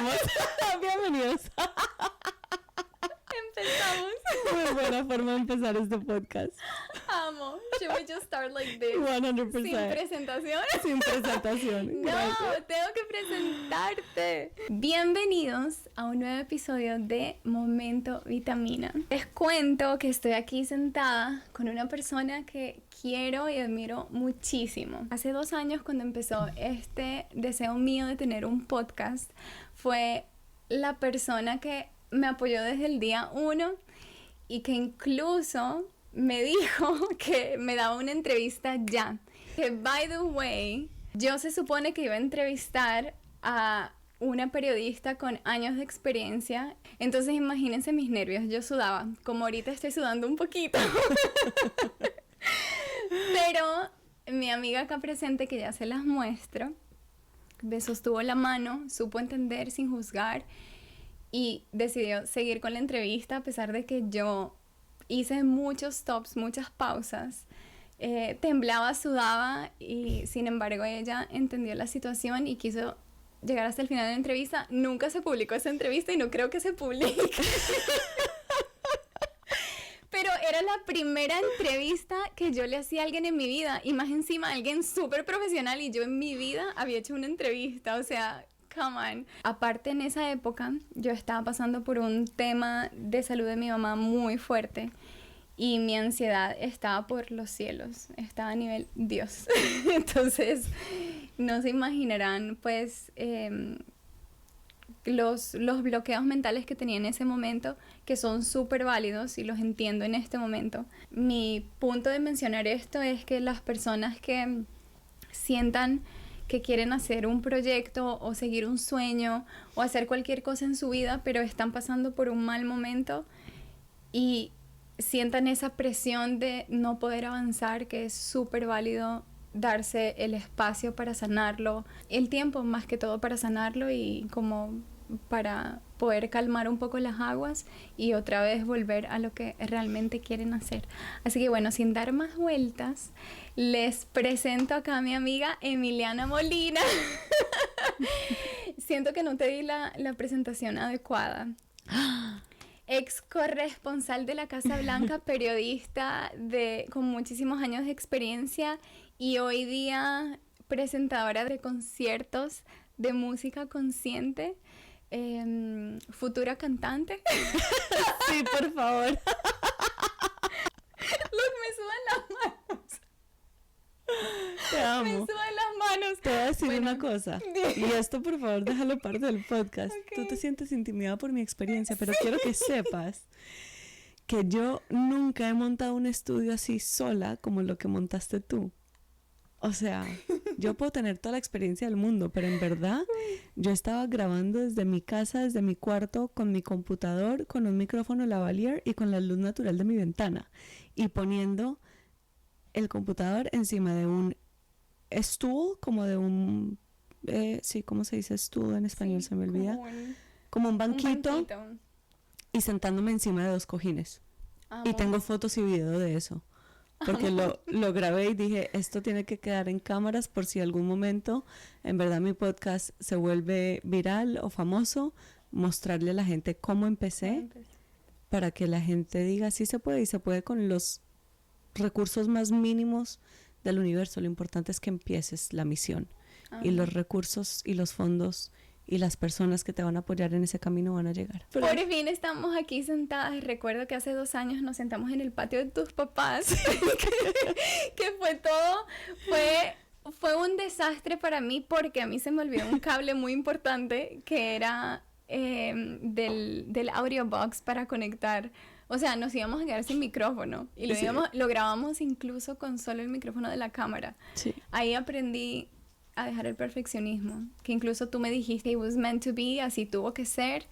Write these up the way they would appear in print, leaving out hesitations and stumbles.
empezamos. Bienvenidos. Empezamos. Muy buena forma de empezar este podcast. Amo. Should we just start like this? 100%. Sin presentación. Sin presentación. No, Gracias. tengo que presentarte. Bienvenidos a un nuevo episodio de Momento Vitamina. Les cuento que estoy aquí sentada con una persona que quiero y admiro muchísimo. Hace 2 años, cuando empezó este deseo mío de tener un podcast, fue la persona que me apoyó desde el día 1 y que incluso me dijo que me daba una entrevista ya. Que, by the way, yo se supone que iba a entrevistar a una periodista con años de experiencia. Entonces imagínense mis nervios, yo sudaba, como ahorita estoy sudando un poquito. Pero mi amiga acá presente, que ya se las muestro, me sostuvo la mano, supo entender sin juzgar y decidió seguir con la entrevista a pesar de que yo hice muchos stops, muchas pausas. Temblaba, sudaba y sin embargo ella entendió la situación y quiso llegar hasta el final de la entrevista. Nunca se publicó esa entrevista y no creo que se publique. Pero era la primera entrevista que yo le hacía a alguien en mi vida, y más encima alguien súper profesional, y yo en mi vida había hecho una entrevista, o sea, come on. Aparte, en esa época yo estaba pasando por un tema de salud de mi mamá muy fuerte y mi ansiedad estaba por los cielos, estaba a nivel Dios. Entonces, no se imaginarán pues los bloqueos mentales que tenía en ese momento, que son súper válidos y los entiendo en este momento. Mi punto de mencionar esto es que las personas que sientan que quieren hacer un proyecto o seguir un sueño o hacer cualquier cosa en su vida, pero están pasando por un mal momento y sientan esa presión de no poder avanzar, que es súper válido darse el espacio para sanarlo, el tiempo más que todo para sanarlo y como para poder calmar un poco las aguas y otra vez volver a lo que realmente quieren hacer. Así que bueno, sin dar más vueltas, les presento acá a mi amiga Emiliana Molina. Siento que no te di la presentación adecuada. Ex corresponsal de la Casa Blanca, periodista con muchísimos años de experiencia y hoy día presentadora de conciertos de música consciente, futura cantante. Sí, por favor. Look, me sudan las manos. Te Me amo. sudan las manos. Te voy a decir Bueno. una cosa. Y esto, por favor, déjalo parte del podcast. Ok. Tú te sientes intimidada por mi experiencia, pero quiero que sepas que yo nunca he montado un estudio así sola como lo que montaste tú. O sea, yo puedo tener toda la experiencia del mundo, pero en verdad yo estaba grabando desde mi casa, desde mi cuarto, con mi computador, con un micrófono lavalier y con la luz natural de mi ventana, y poniendo el computador encima de un stool, como de un... sí, ¿cómo se dice stool en español? Sí, Se me olvida. como Como un banquito, un banquito. y sentándome encima de 2 cojines. Amo. Y tengo fotos y video de eso. Porque lo grabé y dije, esto tiene que quedar en cámaras por si algún momento en verdad mi podcast se vuelve viral o famoso, mostrarle a la gente cómo empecé para que la gente diga, sí se puede, y se puede con los recursos más mínimos del universo. Lo importante es que empieces la misión. Amo. Y los recursos y los fondos y las personas que te van a apoyar en ese camino van a llegar. Por fin estamos aquí sentadas. Recuerdo que hace 2 años nos sentamos en el patio de tus papás. que fue todo. Fue un desastre para mí porque a mí se me olvidó un cable muy importante que era del audio box para conectar. O sea, nos íbamos a quedar sin micrófono y Sí. lo grabamos incluso con solo el micrófono de la cámara. Sí. Ahí aprendí a dejar el perfeccionismo, que incluso tú me dijiste, it was meant to be, así tuvo que ser,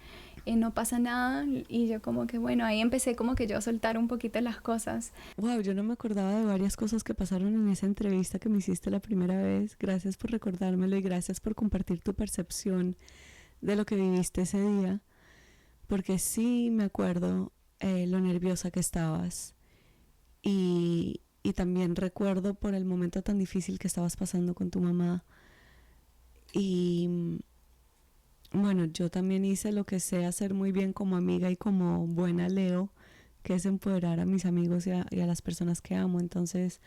no pasa nada, y yo como que bueno, ahí empecé como que yo a soltar un poquito las cosas. Wow, yo no me acordaba de varias cosas que pasaron en esa entrevista que me hiciste la primera vez. Gracias por recordármelo y gracias por compartir tu percepción de lo que viviste ese día, porque sí me acuerdo lo nerviosa que estabas y también recuerdo por el momento tan difícil que estabas pasando con tu mamá y Bueno, yo también hice lo que sé hacer muy bien como amiga y como buena Leo, que es empoderar a mis amigos y a las personas que amo. Entonces,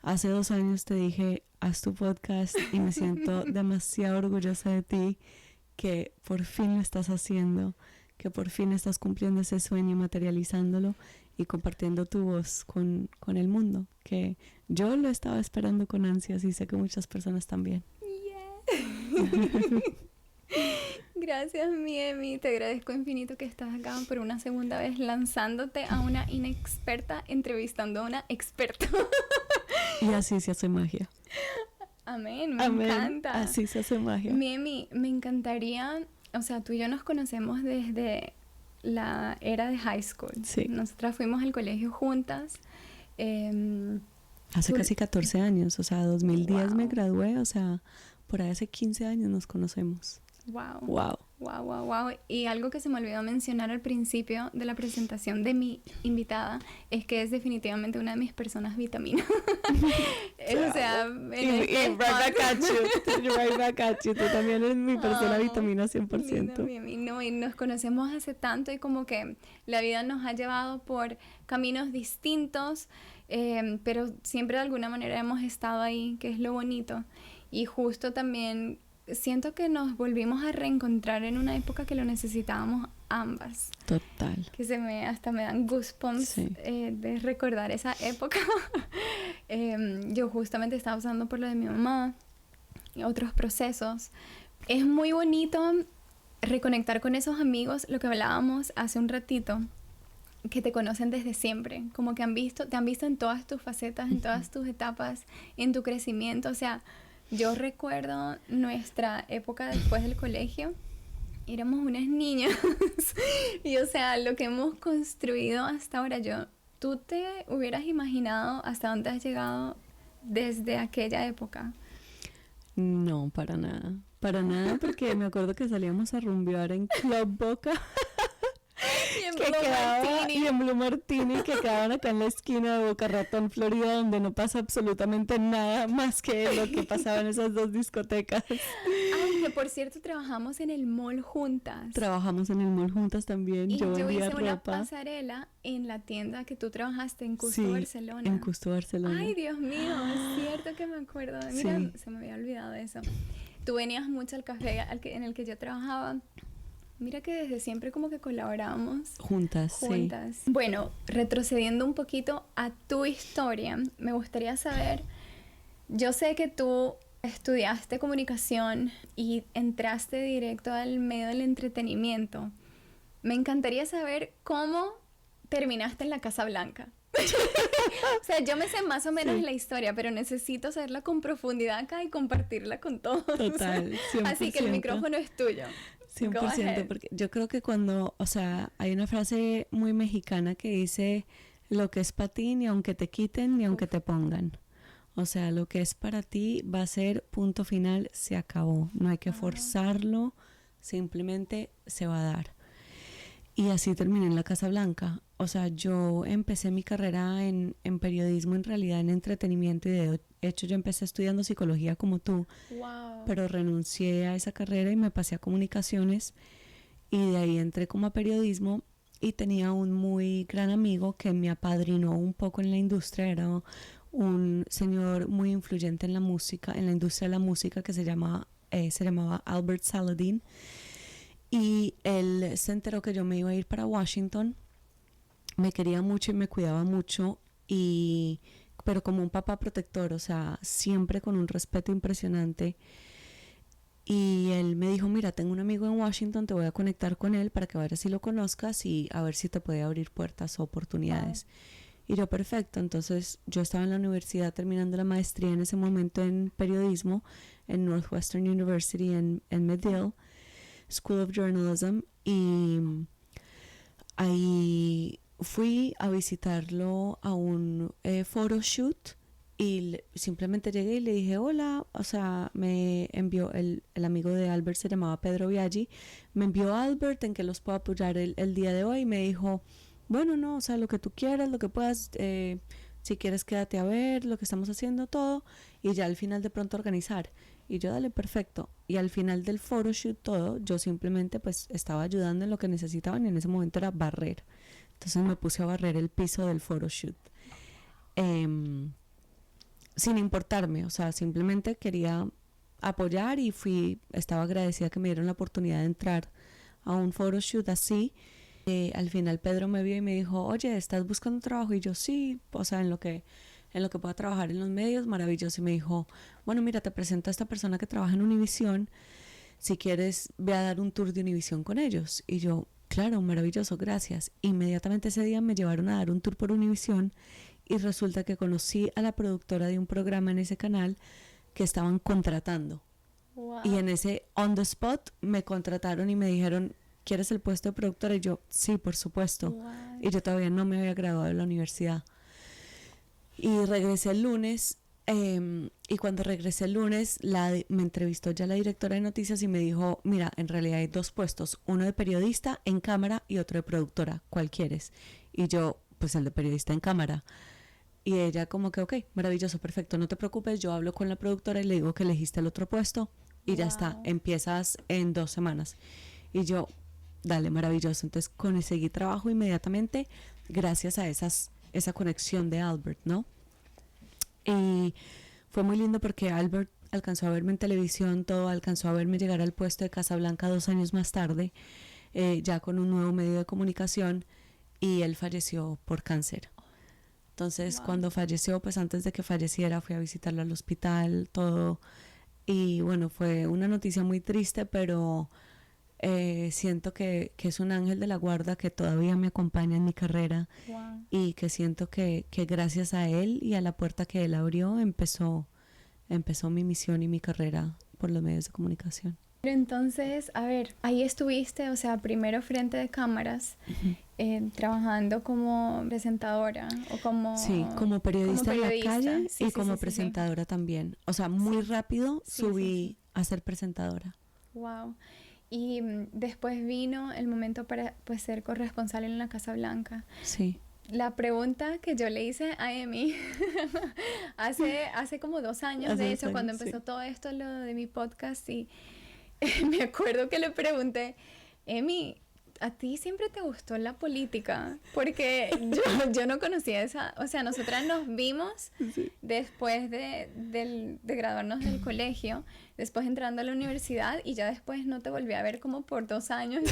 hace 2 años te dije, haz tu podcast y me siento demasiado orgullosa de ti, que por fin lo estás haciendo, que por fin estás cumpliendo ese sueño y materializándolo y compartiendo tu voz con el mundo, que yo lo estaba esperando con ansias y sé que muchas personas también. Yeah. Gracias, mi Emi. Te agradezco infinito que estás acá por una segunda vez lanzándote a una inexperta entrevistando a una experta. Y así se hace magia. Amén, me Amén. encanta. Así se hace magia. Mi Emi, me encantaría, o sea, tú y yo nos conocemos desde la era de high school. Sí. Nosotras fuimos al colegio juntas. Hace casi 14 años, o sea, 2010 me Wow. gradué, o sea, por ahí hace 15 años nos conocemos. Wow. Wow. Wow, wow, wow. Y algo que se me olvidó mencionar al principio de la presentación de mi invitada es que es definitivamente una de mis personas vitaminas. O sea, en este right back at you. Right back at you. Tú también eres mi persona Amo. vitamina 100%. No, y nos conocemos hace tanto y como que la vida nos ha llevado por caminos distintos, pero siempre de alguna manera hemos estado ahí, que es lo bonito. Y justo también siento que nos volvimos a reencontrar en una época que lo necesitábamos ambas. Total. Que hasta me dan goosebumps Sí. De recordar esa época. Yo justamente estaba pasando por lo de mi mamá y otros procesos. Es muy bonito reconectar con esos amigos, lo que hablábamos hace un ratito, que te conocen desde siempre, como que te han visto en todas tus facetas, en todas tus etapas, en tu crecimiento. O sea, yo recuerdo nuestra época después del colegio, éramos unas niñas y o sea, lo que hemos construido hasta ahora, ¿tú te hubieras imaginado hasta dónde has llegado desde aquella época? No, para nada. Para nada, porque me acuerdo que salíamos a rumbear en Club Boca. Y en Blue Martini, que quedaban acá en la esquina de Boca Ratón, Florida, donde no pasa absolutamente nada más que lo que pasaba en esas dos discotecas. Ay, que por cierto trabajamos en el mall juntas. Trabajamos en el mall juntas también. Y yo vendía hice una ropa. pasarela en la tienda que tú trabajaste en Custo, Sí, Barcelona. en Custo, Barcelona. Ay, Dios mío, es cierto que me acuerdo. Mira, Sí. se me había olvidado eso. Tú venías mucho al café en el que yo trabajaba. Mira que desde siempre como que colaborábamos Juntas. juntas. Bueno, retrocediendo un poquito a tu historia, me gustaría saber, yo sé que tú estudiaste comunicación y entraste directo al medio del entretenimiento. Me encantaría saber cómo terminaste en la Casa Blanca. O sea, yo me sé más o menos la historia, pero necesito saberla con profundidad acá y compartirla con todos. Total, 100%. Así que el micrófono es tuyo. 100%, porque yo creo que cuando, o sea, hay una frase muy mexicana que dice, lo que es para ti, ni aunque te quiten, ni aunque te pongan. O sea, lo que es para ti va a ser punto final, se acabó. No hay que forzarlo, simplemente se va a dar. Y así terminé en la Casa Blanca. O sea, yo empecé mi carrera en periodismo, en realidad en entretenimiento, y de hecho yo empecé estudiando psicología como tú. Wow. Pero renuncié a esa carrera y me pasé a comunicaciones, y de ahí entré como a periodismo, y tenía un muy gran amigo que me apadrinó un poco en la industria. Era un señor muy influyente en la música, en la industria de la música, que se llamaba Albert Saladin, y él se enteró que yo me iba a ir para Washington. Me quería mucho y me cuidaba mucho, pero como un papá protector, o sea, siempre con un respeto impresionante. Y él me dijo, mira, tengo un amigo en Washington, te voy a conectar con él para que vayas y lo conozcas y a ver si te puede abrir puertas o oportunidades. Y yo, perfecto. Entonces yo estaba en la universidad terminando la maestría en ese momento en periodismo en Northwestern University en Medill School of Journalism, y ahí fui a visitarlo a un photoshoot, y simplemente llegué y le dije hola. O sea, me envió el amigo de Albert, se llamaba Pedro Biaggi, me envió Albert en que los puedo apoyar el día de hoy. Me dijo, bueno, no, o sea, lo que tú quieras, lo que puedas, si quieres quédate a ver lo que estamos haciendo, todo, y ya al final de pronto organizar. Y yo, dale, perfecto. Y al final del photoshoot todo, yo simplemente pues estaba ayudando en lo que necesitaban y en ese momento era barrer. Entonces me puse a barrer el piso del photoshoot. Sin importarme, o sea, simplemente quería apoyar y estaba agradecida que me dieron la oportunidad de entrar a un photoshoot así. Al final Pedro me vio y me dijo, oye, ¿estás buscando trabajo? Y yo, sí, o sea, en lo que pueda trabajar en los medios, maravilloso. Y me dijo, bueno, mira, te presento a esta persona que trabaja en Univision, si quieres ve a dar un tour de Univision con ellos. Y yo, claro, maravilloso, gracias. Inmediatamente ese día me llevaron a dar un tour por Univision y resulta que conocí a la productora de un programa en ese canal que estaban contratando. Wow. Y en ese on the spot me contrataron y me dijeron, ¿quieres el puesto de productora? Y yo, sí, por supuesto. Wow. Y yo todavía no me había graduado de la universidad. Y regresé el lunes, y cuando regresé el lunes me entrevistó ya la directora de noticias y me dijo, mira, en realidad hay 2 puestos, uno de periodista en cámara y otro de productora, ¿cuál quieres? Y yo, pues el de periodista en cámara. Y ella como que, ok, maravilloso, perfecto, no te preocupes, yo hablo con la productora y le digo que elegiste el otro puesto y ya está, empiezas en 2 semanas. Y yo, dale, maravilloso. Entonces conseguí trabajo inmediatamente gracias a esa conexión de Albert, ¿no? Y fue muy lindo porque Albert alcanzó a verme en televisión, todo, alcanzó a verme llegar al puesto de Casablanca 2 años más tarde, ya con un nuevo medio de comunicación, y él falleció por cáncer. Entonces, cuando falleció, pues antes de que falleciera, fui a visitarlo al hospital, todo. Y bueno, fue una noticia muy triste, pero siento que es un ángel de la guarda que todavía me acompaña en mi carrera. Wow. Y que siento que gracias a él y a la puerta que él abrió, empezó mi misión y mi carrera por los medios de comunicación. Pero entonces, a ver, ahí estuviste, o sea, primero frente de cámaras, trabajando como presentadora o como... Sí, como periodista en la calle, sí, y como presentadora también. O sea, muy rápido subí a ser presentadora. Wow. Y después vino el momento para pues ser corresponsal en la Casa Blanca. Sí. La pregunta que yo le hice a Emi hace como 2 años, de hecho, cuando empezó todo esto, lo de mi podcast, y me acuerdo que le pregunté, Emi, ¿a ti siempre te gustó la política? Porque yo no conocía esa, o sea, nosotras nos vimos después de graduarnos del colegio, después entrando a la universidad, y ya después no te volví a ver como por 2 años.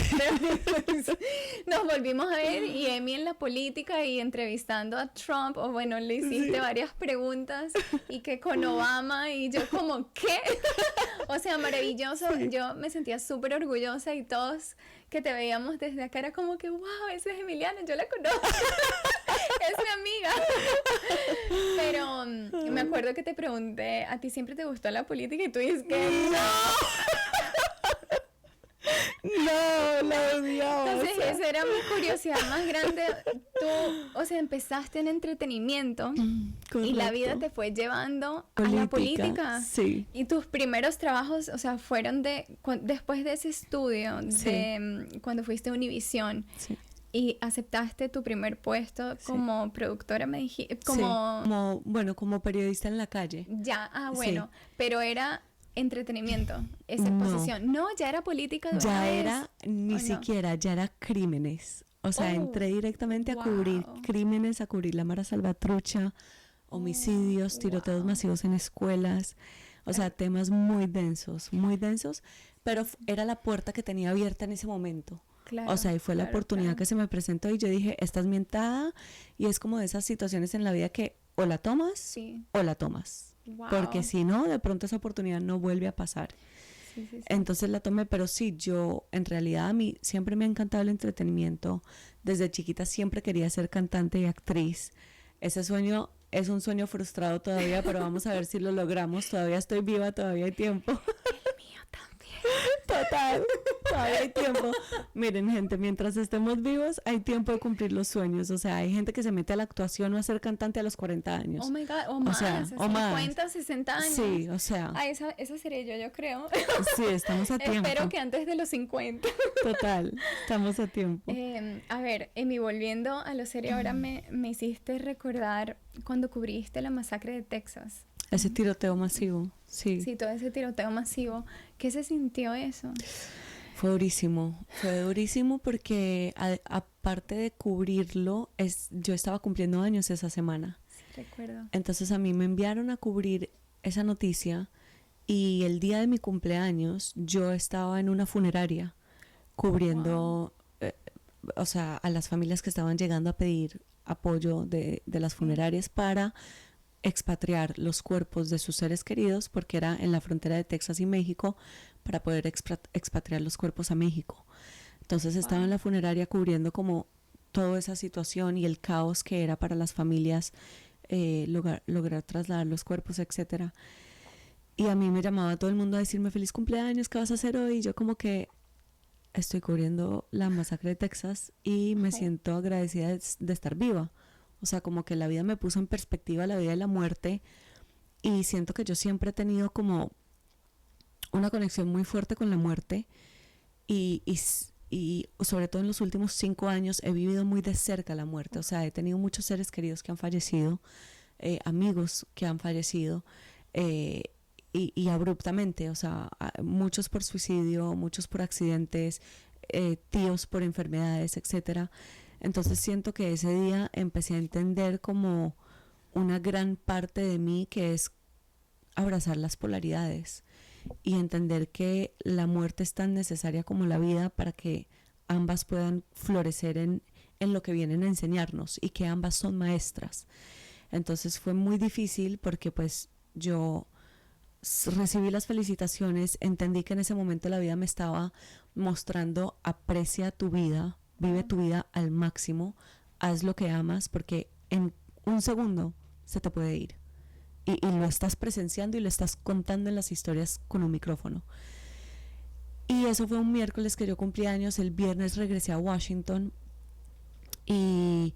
Nos volvimos a ver, y Emi en la política y entrevistando a Trump, o bueno, le hiciste varias preguntas, y que con Obama, y yo como, ¿qué? O sea, maravilloso. Yo me sentía súper orgullosa, y todos que te veíamos desde acá era como que, wow, esa es Emiliana, yo la conozco. Es mi amiga. Pero me acuerdo que te pregunté, ¿a ti siempre te gustó la política? Y tú dices que no, la odiaba. Entonces esa era mi curiosidad más grande. Tú, o sea, empezaste en entretenimiento, y la vida te fue llevando a la política. Sí. Y tus primeros trabajos, o sea, fueron después de ese estudio, cuando fuiste a Univision. Sí. Y aceptaste tu primer puesto como productora, me dijiste, como... como periodista en la calle. Ya, bueno, pero era entretenimiento, esa posición. No, ya era política de una vez. Era, ni siquiera, ya era crímenes. O sea, entré directamente a cubrir crímenes, a cubrir la Mara Salvatrucha, homicidios, tiroteos masivos en escuelas. O sea, temas muy densos, pero era la puerta que tenía abierta en ese momento. Claro, o sea, y fue la oportunidad que se me presentó, y yo dije, esta es mi entrada, y es como de esas situaciones en la vida que o la tomas o la tomas. Wow. Porque si no, de pronto esa oportunidad no vuelve a pasar. Sí. Entonces la tomé, pero sí, yo en realidad a mí siempre me ha encantado el entretenimiento. Desde chiquita siempre quería ser cantante y actriz. Ese sueño es un sueño frustrado todavía, pero vamos a ver si lo logramos. Todavía estoy viva, todavía hay tiempo. El mío también. Total. Todavía hay tiempo. Miren, gente, mientras estemos vivos, hay tiempo de cumplir los sueños. O sea, hay gente que se mete a la actuación o a ser cantante a los 40 años. Oh my God, o O más, sea, a o más. 50, 60 años. Sí, o sea, Esa sería yo creo. sí, estamos a tiempo. Espero que antes de los 50. Total, estamos a tiempo. A ver, Emi, volviendo a lo serio, ahora me hiciste recordar cuando cubriste la masacre de Texas. Ese tiroteo masivo, sí. Sí, todo ese tiroteo masivo. ¿Qué se sintió eso? Fue durísimo porque aparte de cubrirlo, yo estaba cumpliendo años esa semana. Sí, recuerdo. Entonces a mí me enviaron a cubrir esa noticia y el día de mi cumpleaños yo estaba en una funeraria cubriendo, o sea, a las familias que estaban llegando a pedir apoyo de las funerarias para expatriar los cuerpos de sus seres queridos, porque era en la frontera de Texas y México, para poder expatriar los cuerpos a México. Entonces estaba en la funeraria cubriendo como toda esa situación y el caos que era para las familias lograr trasladar los cuerpos, etcétera. Y a mí me llamaba todo el mundo a decirme feliz cumpleaños, ¿qué vas a hacer hoy? Y yo como que estoy cubriendo la masacre de Texas y me siento agradecida de estar viva. O sea, como que la vida me puso en perspectiva la vida y la muerte, y siento que yo siempre he tenido como una conexión muy fuerte con la muerte y sobre todo en los últimos 5 años he vivido muy de cerca la muerte. O sea, he tenido muchos seres queridos que han fallecido, amigos que han fallecido, y abruptamente, o sea, muchos por suicidio, muchos por accidentes, tíos por enfermedades, etcétera. Entonces siento que ese día empecé a entender como una gran parte de mí, que es abrazar las polaridades y entender que la muerte es tan necesaria como la vida para que ambas puedan florecer en lo que vienen a enseñarnos, y que ambas son maestras. Entonces fue muy difícil porque pues yo recibí las felicitaciones, entendí que en ese momento la vida me estaba mostrando: aprecia tu vida, vive tu vida al máximo, haz lo que amas, porque en un segundo se te puede ir. Y lo estás presenciando y lo estás contando en las historias con un micrófono. Y eso fue un miércoles que yo cumplí años. El viernes regresé a Washington y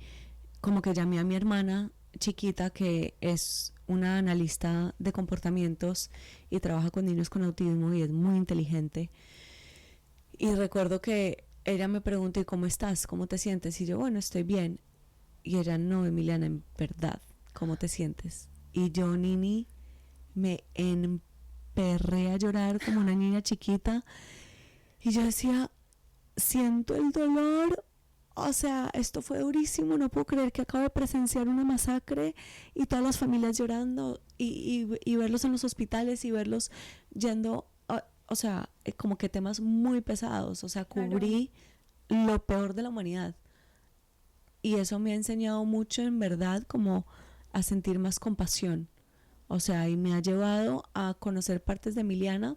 como que llamé a mi hermana chiquita, que es una analista de comportamientos y trabaja con niños con autismo y es muy inteligente. Y recuerdo que ella me preguntó: ¿y cómo estás? ¿Cómo te sientes? Y yo, bueno, estoy bien. Y ella: no, Emiliana, en verdad, ¿cómo te sientes? Y yo, Nini, me emperré a llorar como una niña chiquita. Y yo decía: siento el dolor. O sea, esto fue durísimo. No puedo creer que acabo de presenciar una masacre y todas las familias llorando y verlos en los hospitales y verlos yendo, o sea, como que temas muy pesados. O sea, cubrí lo peor de la humanidad. Y eso me ha enseñado mucho, en verdad, como a sentir más compasión. O sea, y me ha llevado a conocer partes de Emiliana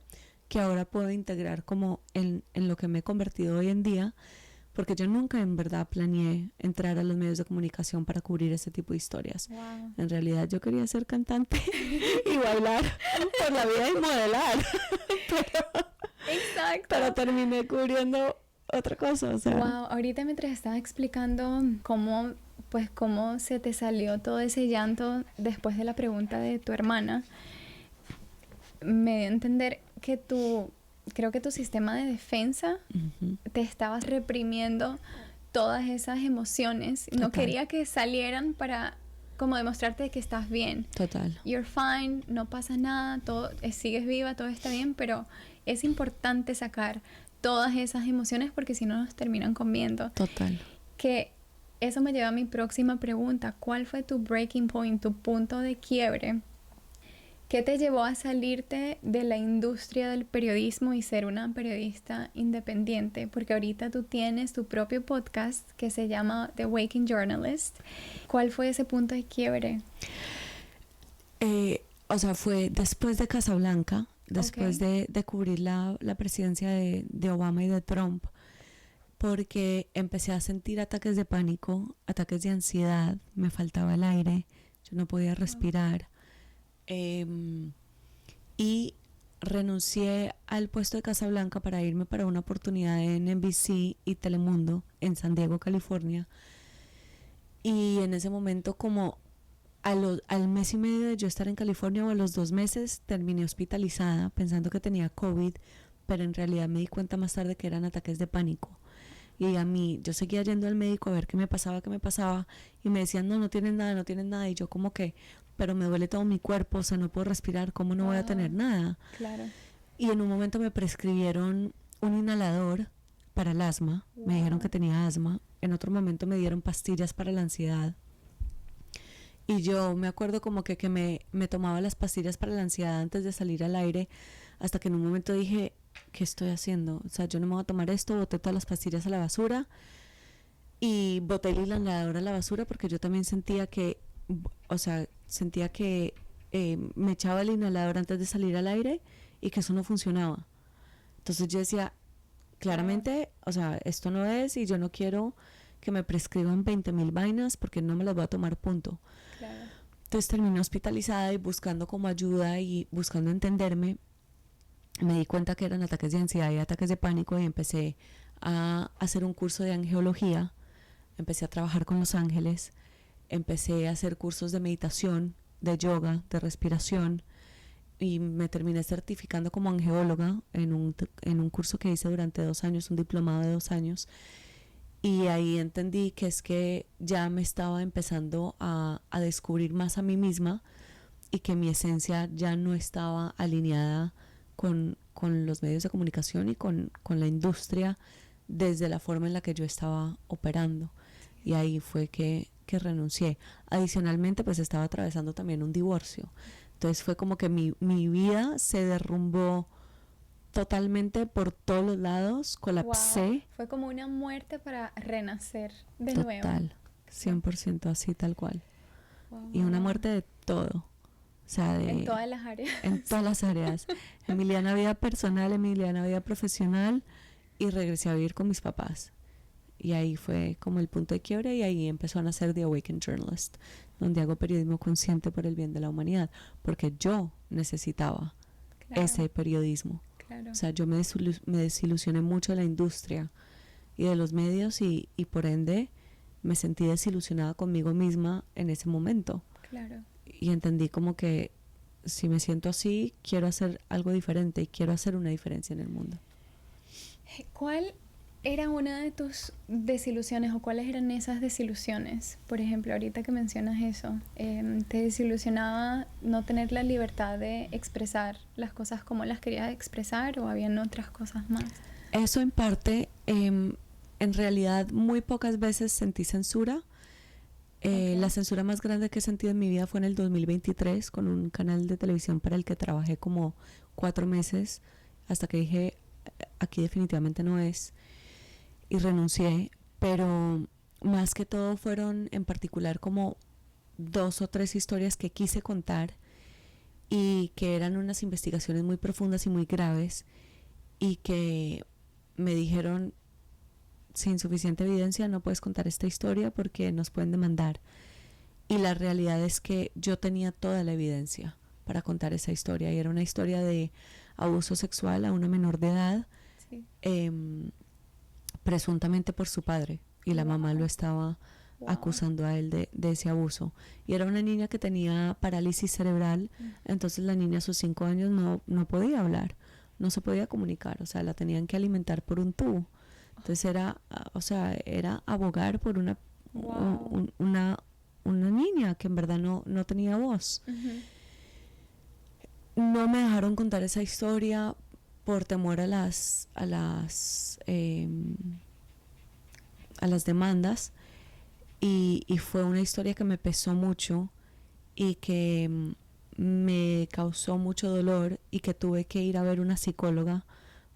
que ahora puedo integrar como en lo que me he convertido hoy en día, porque yo nunca en verdad planeé entrar a los medios de comunicación para cubrir ese tipo de historias. Wow. En realidad yo quería ser cantante y bailar por la vida y modelar. Exacto. Pero terminé cubriendo otra cosa, o sea. Wow, ahorita mientras estaba explicando cómo se te salió todo ese llanto después de la pregunta de tu hermana, me dio a entender que creo que tu sistema de defensa te estabas reprimiendo todas esas emociones. No quería que salieran para como demostrarte que estás bien. Total. You're fine, no pasa nada, todo, sigues viva, todo está bien, pero es importante sacar todas esas emociones porque si no nos terminan comiendo. Total. Que eso me lleva a mi próxima pregunta. ¿Cuál fue tu breaking point, tu punto de quiebre? ¿Qué te llevó a salirte de la industria del periodismo y ser una periodista independiente? Porque ahorita tú tienes tu propio podcast que se llama The Waking Journalist. ¿Cuál fue ese punto de quiebre? O sea, fue después de Casablanca, después de cubrir la presidencia de Obama y de Trump, porque empecé a sentir ataques de pánico, ataques de ansiedad, me faltaba el aire, yo no podía respirar. Y renuncié al puesto de Casa Blanca para irme para una oportunidad en NBC y Telemundo en San Diego, California. Y en ese momento, como al mes y medio de yo estar en California, o a los 2 meses, terminé hospitalizada pensando que tenía COVID, pero en realidad me di cuenta más tarde que eran ataques de pánico. Y a mí, yo seguía yendo al médico a ver qué me pasaba, y me decían, no, no tienes nada, no tienes nada, y yo como que, pero me duele todo mi cuerpo, o sea, no puedo respirar, ¿cómo no voy a tener nada? Claro. Y en un momento me prescribieron un inhalador para el asma, me dijeron que tenía asma, en otro momento me dieron pastillas para la ansiedad. Y yo me acuerdo como que me tomaba las pastillas para la ansiedad antes de salir al aire, hasta que en un momento dije, ¿qué estoy haciendo? O sea, yo no me voy a tomar esto, boté todas las pastillas a la basura y boté el inhalador a la basura porque yo también sentía que, o sea, me echaba el inhalador antes de salir al aire y que eso no funcionaba. Entonces yo decía, claramente, o sea, esto no es, y yo no quiero que me prescriban 20,000 vainas porque no me las voy a tomar, punto. Claro. Entonces terminé hospitalizada y buscando como ayuda y buscando entenderme. Me di cuenta que eran ataques de ansiedad y ataques de pánico, y empecé a hacer un curso de angeología, empecé a trabajar con los ángeles, empecé a hacer cursos de meditación, de yoga, de respiración, y me terminé certificando como angeóloga en un curso que hice durante 2 años, un diplomado de 2 años. Y ahí entendí que es que ya me estaba empezando a descubrir más a mí misma, y que mi esencia ya no estaba alineada con los medios de comunicación y con la industria desde la forma en la que yo estaba operando. Y ahí fue que renuncié. Adicionalmente, pues estaba atravesando también un divorcio. Entonces fue como que mi vida se derrumbó totalmente por todos los lados, colapsé. Wow. Fue como una muerte para renacer de nuevo. Total, 100% así, tal cual. Wow. Y una muerte de todo. O sea, en todas las áreas. En todas las áreas. Emiliana vida personal, Emiliana vida profesional, y regresé a vivir con mis papás. Y ahí fue como el punto de quiebre, y ahí empezó a nacer The Awakened Journalist, donde hago periodismo consciente por el bien de la humanidad, porque yo necesitaba ese periodismo. Claro. O sea, yo me desilusioné mucho de la industria y de los medios, y por ende me sentí desilusionada conmigo misma en ese momento. Claro. Y entendí como que si me siento así, quiero hacer algo diferente y quiero hacer una diferencia en el mundo. ¿Cuál era una de tus desilusiones, o cuáles eran esas desilusiones? Por ejemplo, ahorita que mencionas eso, ¿te desilusionaba no tener la libertad de expresar las cosas como las querías expresar, o habían otras cosas más? Eso en parte, en realidad muy pocas veces sentí censura. La censura más grande que he sentido en mi vida fue en el 2023 con un canal de televisión para el que trabajé como 4 meses, hasta que dije, aquí definitivamente no es, y renuncié. Pero más que todo fueron en particular como 2 o 3 historias que quise contar, y que eran unas investigaciones muy profundas y muy graves, y que me dijeron, sin suficiente evidencia no puedes contar esta historia porque nos pueden demandar. Y la realidad es que yo tenía toda la evidencia para contar esa historia, y era una historia de abuso sexual a una menor de edad, Sí. Presuntamente por su padre, y la mamá lo estaba acusando a él de ese abuso. Y era una niña que tenía parálisis cerebral. Entonces la niña a sus 5 años no podía hablar, no se podía comunicar, o sea, la tenían que alimentar por un tubo. Entonces era abogar por una niña que en verdad no tenía voz. No me dejaron contar esa historia por temor a las demandas, y fue una historia que me pesó mucho y que me causó mucho dolor, y que tuve que ir a ver una psicóloga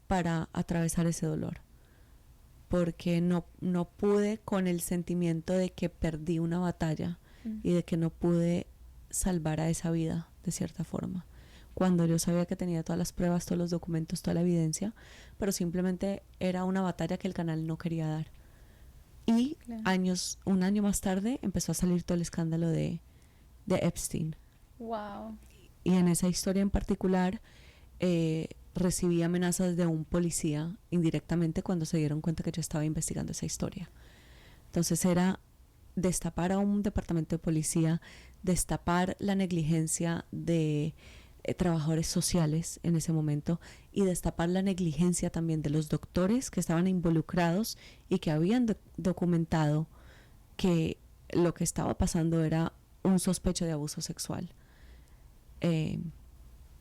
para atravesar ese dolor, porque no pude con el sentimiento de que perdí una batalla y de que no pude salvar a esa vida de cierta forma, cuando yo sabía que tenía todas las pruebas, todos los documentos, toda la evidencia, pero simplemente era una batalla que el canal no quería dar. Y un año más tarde empezó a salir todo el escándalo de Epstein. Wow. Y en esa historia en particular recibí amenazas de un policía indirectamente cuando se dieron cuenta que yo estaba investigando esa historia. Entonces era destapar a un departamento de policía, destapar la negligencia de trabajadores sociales en ese momento y destapar la negligencia también de los doctores que estaban involucrados y que habían documentado que lo que estaba pasando era un sospecho de abuso sexual.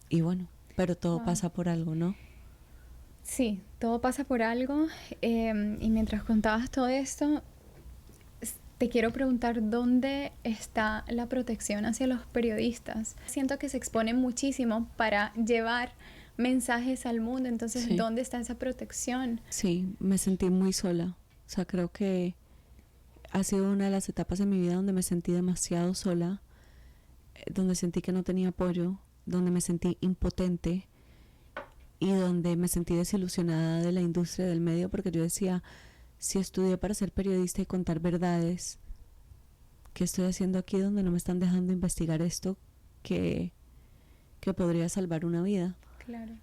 Y bueno, pero todo pasa por algo, ¿no? Sí, todo pasa por algo. Y mientras contabas todo esto, te quiero preguntar dónde está la protección hacia los periodistas. Siento que se exponen muchísimo para llevar mensajes al mundo, entonces, sí. ¿Dónde está esa protección? Sí, me sentí muy sola. O sea, creo que ha sido una de las etapas de mi vida donde me sentí demasiado sola, donde sentí que no tenía apoyo, donde me sentí impotente y donde me sentí desilusionada de la industria del medio, porque yo decía, si estudié para ser periodista y contar verdades, ¿qué estoy haciendo aquí donde no me están dejando investigar esto que podría salvar una vida? Claro.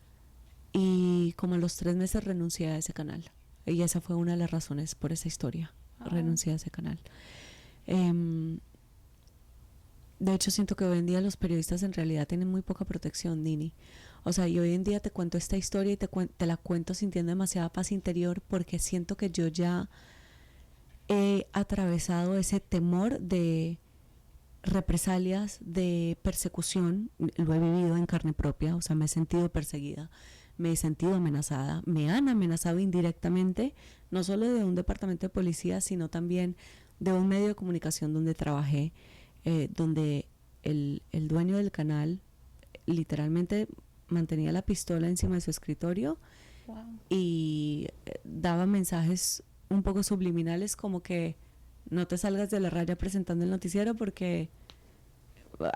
Y como a los 3 meses renuncié a ese canal. Y esa fue una de las razones por esa historia. Renuncié a ese canal. De hecho, siento que hoy en día los periodistas en realidad tienen muy poca protección, Nini. O sea, y hoy en día te cuento esta historia y te la cuento sintiendo demasiada paz interior, porque siento que yo ya he atravesado ese temor de represalias, de persecución. Lo he vivido en carne propia. O sea, me he sentido perseguida, me he sentido amenazada, me han amenazado indirectamente, no solo de un departamento de policía, sino también de un medio de comunicación donde trabajé, donde el dueño del canal literalmente mantenía la pistola encima de su escritorio. Wow. Y daba mensajes un poco subliminales, como que no te salgas de la raya presentando el noticiero porque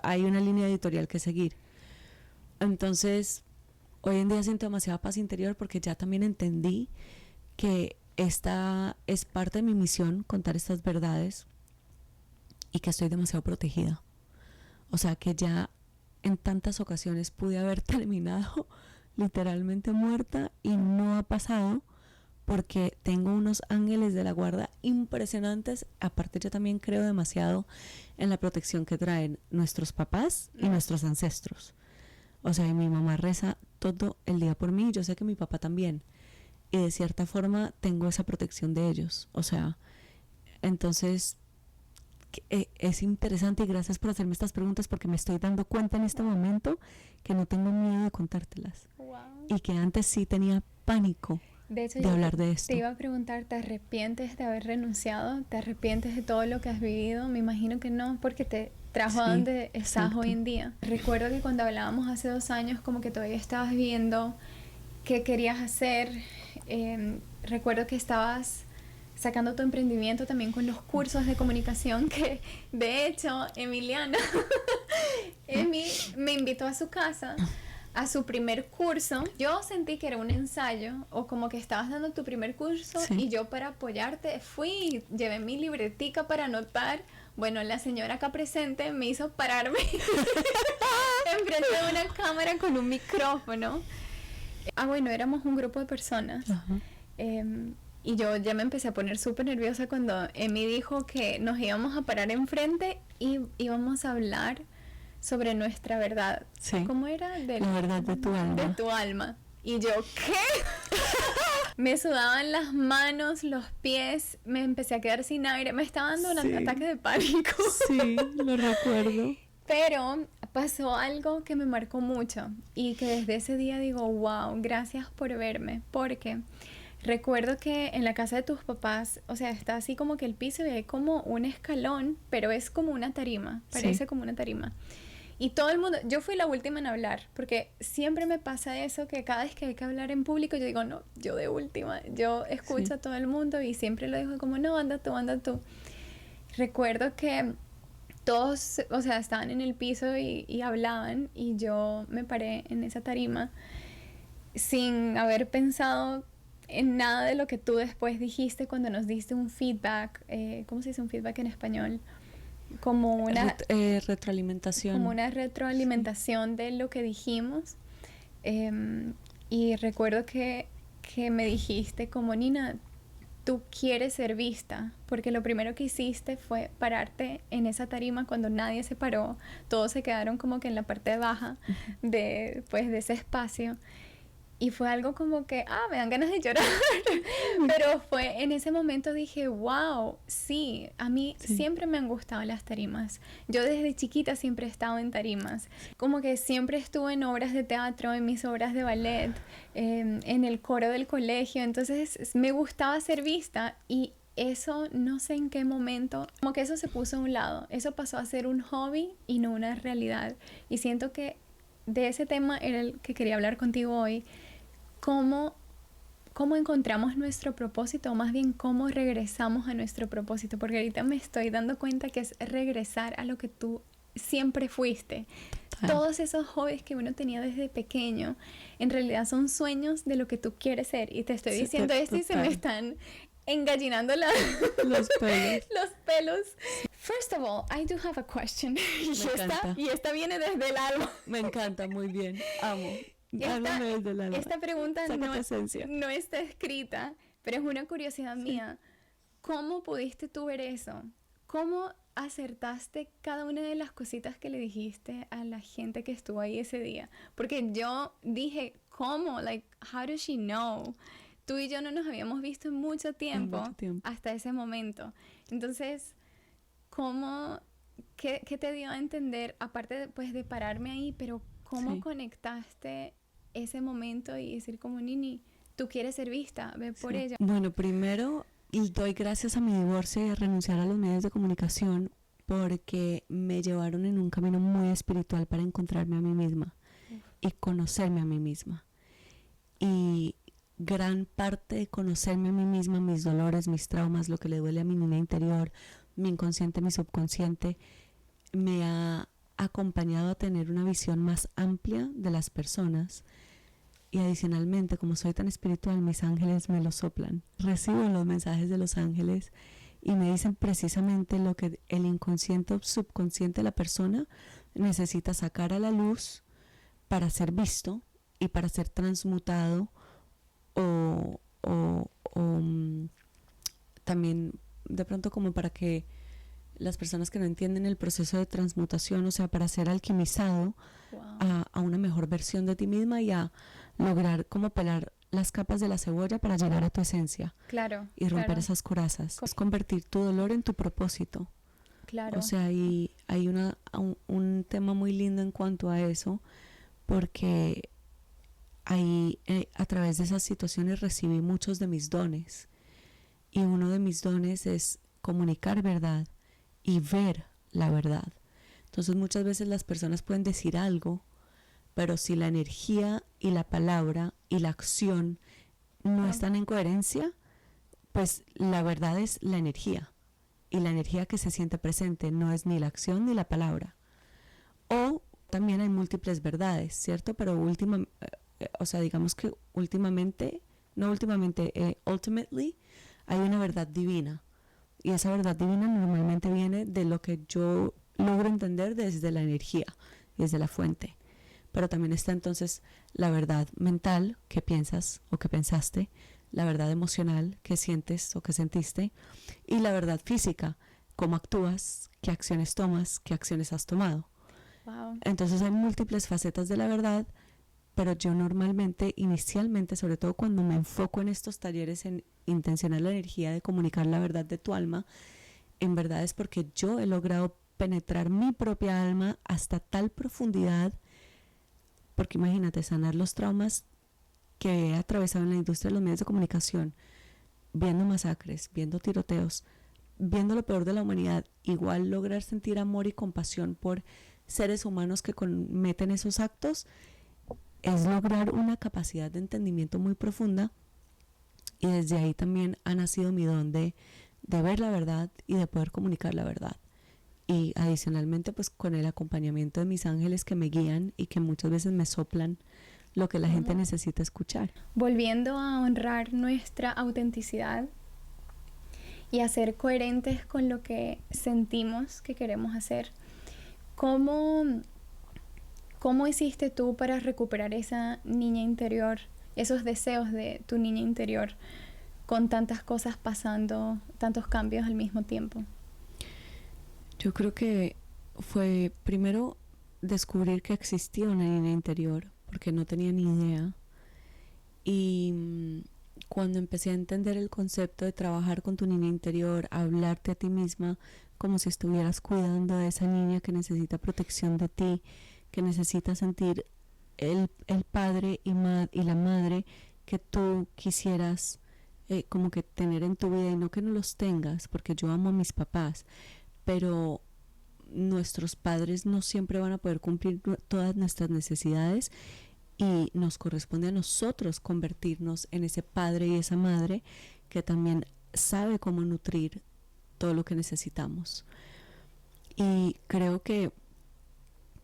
hay una línea editorial que seguir. Entonces, hoy en día siento demasiada paz interior porque ya también entendí que esta es parte de mi misión, contar estas verdades, y que estoy demasiado protegida. O sea, que ya en tantas ocasiones pude haber terminado literalmente muerta y no ha pasado, porque tengo unos ángeles de la guarda impresionantes. Aparte, yo también creo demasiado en la protección que traen nuestros papás y nuestros ancestros. O sea, y mi mamá reza todo el día por mí, yo sé que mi papá también, y de cierta forma tengo esa protección de ellos. O sea, entonces es interesante, y gracias por hacerme estas preguntas, porque me estoy dando cuenta en este momento que no tengo miedo de contártelas. Wow. Y que antes sí tenía pánico de hecho, de hablar de esto. Te iba a preguntar, ¿te arrepientes de haber renunciado? ¿Te arrepientes de todo lo que has vivido? Me imagino que no, porque te trajo a donde estás hoy en día. Recuerdo que cuando hablábamos hace 2 años, como que todavía estabas viendo qué querías hacer. Recuerdo que estabas sacando tu emprendimiento también con los cursos de comunicación, que de hecho Emiliana Emi me invitó a su casa a su primer curso. Yo sentí que era un ensayo, o como que estabas dando tu primer curso, sí. Y yo, para apoyarte, fui y llevé mi libretica para anotar. Bueno, la señora acá presente me hizo pararme enfrente de una cámara con un micrófono. Bueno, éramos un grupo de personas. Y yo ya me empecé a poner súper nerviosa cuando Emi dijo que nos íbamos a parar enfrente y íbamos a hablar sobre nuestra verdad. Sí. ¿Cómo era? La verdad de tu alma. De tu alma. Y yo, ¿qué? Me sudaban las manos, los pies, me empecé a quedar sin aire, me estaba dando un ataque de pánico. Sí, lo recuerdo. Pero pasó algo que me marcó mucho y que desde ese día digo, wow, gracias por verme, porque recuerdo que en la casa de tus papás, o sea, está así como que el piso y hay como un escalón, pero es como una tarima, parece como una tarima. Y todo el mundo, yo fui la última en hablar, porque siempre me pasa eso, que cada vez que hay que hablar en público, yo digo, no, yo de última, yo escucho a todo el mundo y siempre lo digo como, no, anda tú. Recuerdo que todos, o sea, estaban en el piso y hablaban, y yo me paré en esa tarima sin haber pensado en nada de lo que tú después dijiste cuando nos diste un feedback. ¿Cómo se dice un feedback en español? Como una retroalimentación. Como una retroalimentación de lo que dijimos. Y recuerdo que me dijiste como, Nina, tú quieres ser vista, porque lo primero que hiciste fue pararte en esa tarima cuando nadie se paró, todos se quedaron como que en la parte baja de ese espacio. Y fue algo como que, me dan ganas de llorar. Pero fue en ese momento dije, wow, sí, a mí siempre me han gustado las tarimas. Yo desde chiquita siempre he estado en tarimas. Como que siempre estuve en obras de teatro, en mis obras de ballet, en el coro del colegio. Entonces me gustaba ser vista y eso no sé en qué momento, como que eso se puso a un lado. Eso pasó a ser un hobby y no una realidad. Y siento que de ese tema era el que quería hablar contigo hoy. ¿Cómo encontramos nuestro propósito? O más bien, ¿cómo regresamos a nuestro propósito? Porque ahorita me estoy dando cuenta que es regresar a lo que tú siempre fuiste. Todos esos hobbies que uno tenía desde pequeño, en realidad son sueños de lo que tú quieres ser. Y te estoy diciendo esto y se me están engallinando los pelos. First of all, I do have a question. Y esta viene desde el alma. Me encanta, muy bien. Amo. Háblame desde el alma. Esta pregunta no está escrita, pero es una curiosidad mía. ¿Cómo pudiste tú ver eso? ¿Cómo acertaste cada una de las cositas que le dijiste a la gente que estuvo ahí ese día? Porque yo dije, ¿cómo? Like, how does she know? Tú y yo no nos habíamos visto en mucho tiempo. Hasta ese momento. Entonces, qué te dio a entender, aparte de pararme ahí, pero cómo conectaste ese momento y decir como, Nini, tú quieres ser vista, ve por ella? Bueno, primero, doy gracias a mi divorcio y a renunciar a los medios de comunicación porque me llevaron en un camino muy espiritual para encontrarme a mí misma y conocerme a mí misma. Y gran parte de conocerme a mí misma, mis dolores, mis traumas, lo que le duele a mi niña interior, mi inconsciente, mi subconsciente, me ha acompañado a tener una visión más amplia de las personas. Y adicionalmente, como soy tan espiritual, mis ángeles me lo soplan. Recibo los mensajes de los ángeles y me dicen precisamente lo que el inconsciente o subconsciente de la persona necesita sacar a la luz para ser visto y para ser transmutado o también de pronto como para que las personas que no entienden el proceso de transmutación, o sea, para ser alquimizado a una mejor versión de ti misma y a lograr como pelar las capas de la cebolla para llegar a tu esencia. Claro. Y romper esas corazas. Es convertir tu dolor en tu propósito. Claro. O sea, hay un tema muy lindo en cuanto a eso, porque ahí a través de esas situaciones recibí muchos de mis dones. Y uno de mis dones es comunicar verdad y ver la verdad. Entonces muchas veces las personas pueden decir algo, pero si la energía y la palabra y la acción no están en coherencia, pues la verdad es la energía. Y la energía que se siente presente no es ni la acción ni la palabra. O también hay múltiples verdades, ¿cierto? Pero digamos que ultimately, hay una verdad divina. Y esa verdad divina normalmente viene de lo que yo logro entender desde la energía, desde la fuente. Pero también está entonces la verdad mental, que piensas o que pensaste, la verdad emocional, que sientes o que sentiste, y la verdad física, cómo actúas, qué acciones tomas, qué acciones has tomado. Wow. Entonces hay múltiples facetas de la verdad, pero yo normalmente, inicialmente, sobre todo cuando me enfoco en estos talleres en intencionar la energía de comunicar la verdad de tu alma, en verdad es porque yo he logrado penetrar mi propia alma hasta tal profundidad, porque imagínate, sanar los traumas que he atravesado en la industria de los medios de comunicación, viendo masacres, viendo tiroteos, viendo lo peor de la humanidad, igual lograr sentir amor y compasión por seres humanos que cometen esos actos, es lograr una capacidad de entendimiento muy profunda, y desde ahí también ha nacido mi don de ver la verdad y de poder comunicar la verdad. Y adicionalmente pues con el acompañamiento de mis ángeles que me guían y que muchas veces me soplan lo que la gente necesita escuchar. Volviendo a honrar nuestra autenticidad y a ser coherentes con lo que sentimos que queremos hacer, ¿cómo ¿Cómo hiciste tú para recuperar esa niña interior, esos deseos de tu niña interior con tantas cosas pasando, tantos cambios al mismo tiempo? Yo creo que fue primero descubrir que existía una niña interior, porque no tenía ni idea. Y cuando empecé a entender el concepto de trabajar con tu niña interior, hablarte a ti misma como si estuvieras cuidando a esa niña que necesita protección de ti, que necesita sentir el padre y la madre que tú quisieras como que tener en tu vida, y no que no los tengas, porque yo amo a mis papás, pero nuestros padres no siempre van a poder cumplir todas nuestras necesidades, y nos corresponde a nosotros convertirnos en ese padre y esa madre que también sabe cómo nutrir todo lo que necesitamos. Y creo que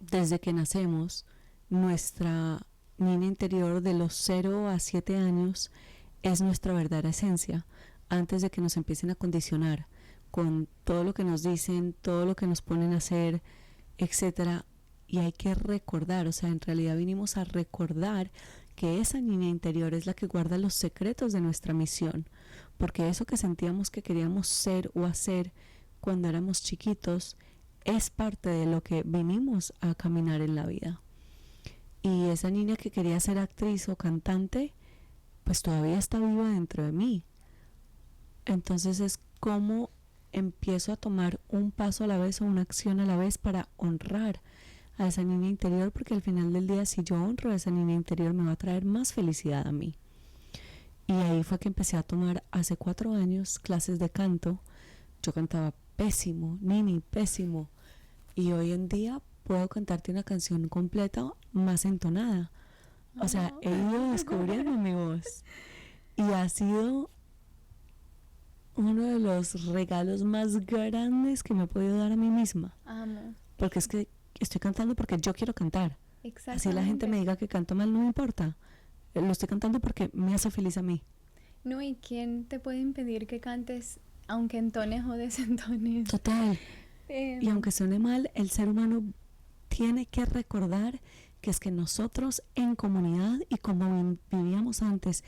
desde que nacemos, nuestra niña interior de los 0 a 7 años es nuestra verdadera esencia, antes de que nos empiecen a condicionar con todo lo que nos dicen, todo lo que nos ponen a hacer, etcétera. Y hay que recordar, o sea, en realidad vinimos a recordar que esa niña interior es la que guarda los secretos de nuestra misión, porque eso que sentíamos que queríamos ser o hacer cuando éramos chiquitos es parte de lo que vinimos a caminar en la vida. Y esa niña que quería ser actriz o cantante, pues todavía está viva dentro de mí. Entonces es como empiezo a tomar un paso a la vez o una acción a la vez para honrar a esa niña interior, porque al final del día, si yo honro a esa niña interior, me va a traer más felicidad a mí. Y ahí fue que empecé a tomar hace 4 años clases de canto. Yo cantaba pésimo, Nini, pésimo, y hoy en día puedo cantarte una canción completa más entonada. O sea, he ido descubriendo mi voz, y ha sido uno de los regalos más grandes que me he podido dar a mí misma. Amo. Porque es que estoy cantando porque yo quiero cantar. Así la gente me diga que canto mal, no me importa. Lo estoy cantando porque me hace feliz a mí. No, ¿y quién te puede impedir que cantes aunque entones o desentones? Total. Y aunque suene mal, el ser humano tiene que recordar que es que nosotros en comunidad, y como vivíamos antes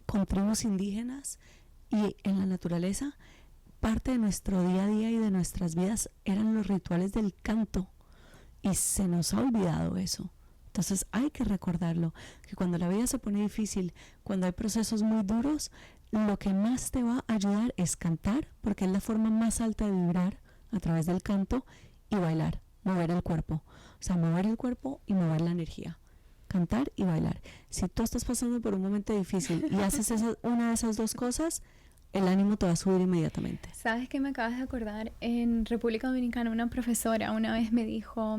con tribus indígenas y en la naturaleza, parte de nuestro día a día y de nuestras vidas eran los rituales del canto. Y se nos ha olvidado eso. Entonces hay que recordarlo, que cuando la vida se pone difícil, cuando hay procesos muy duros, lo que más te va a ayudar es cantar, porque es la forma más alta de vibrar a través del canto, y bailar, mover el cuerpo. O sea, mover el cuerpo y mover la energía. Cantar y bailar. Si tú estás pasando por un momento difícil y haces una de esas dos cosas, el ánimo te va a subir inmediatamente. ¿Sabes qué me acabas de acordar? En República Dominicana una profesora una vez me dijo,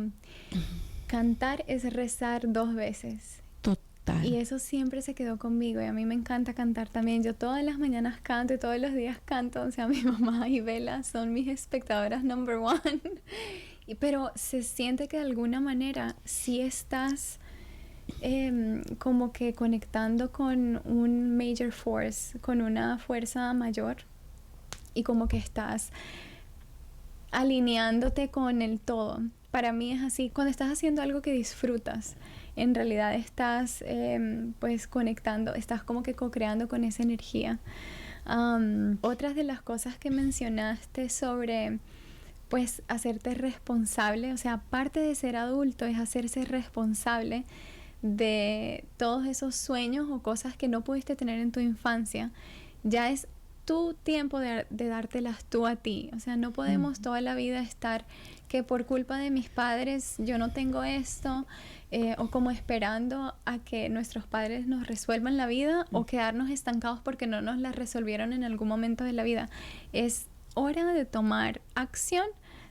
cantar es rezar 2 veces. Total. Y eso siempre se quedó conmigo, y a mí me encanta cantar también. Yo todas las mañanas canto y todos los días canto. O sea, mi mamá y Bella son mis espectadoras number 1. Pero se siente que de alguna manera sí estás como que conectando con un major force, con una fuerza mayor, y como que estás alineándote con el todo. Para mí es así, cuando estás haciendo algo que disfrutas, en realidad estás pues conectando, estás como que co-creando con esa energía. Otras de las cosas que mencionaste sobre pues hacerte responsable, o sea, parte de ser adulto es hacerse responsable de todos esos sueños o cosas que no pudiste tener en tu infancia. Ya es tu tiempo de dártelas tú a ti. O sea, no podemos toda la vida estar que por culpa de mis padres yo no tengo esto, o como esperando a que nuestros padres nos resuelvan la vida, o quedarnos estancados porque no nos la resolvieron en algún momento de la vida. Es hora de tomar acción,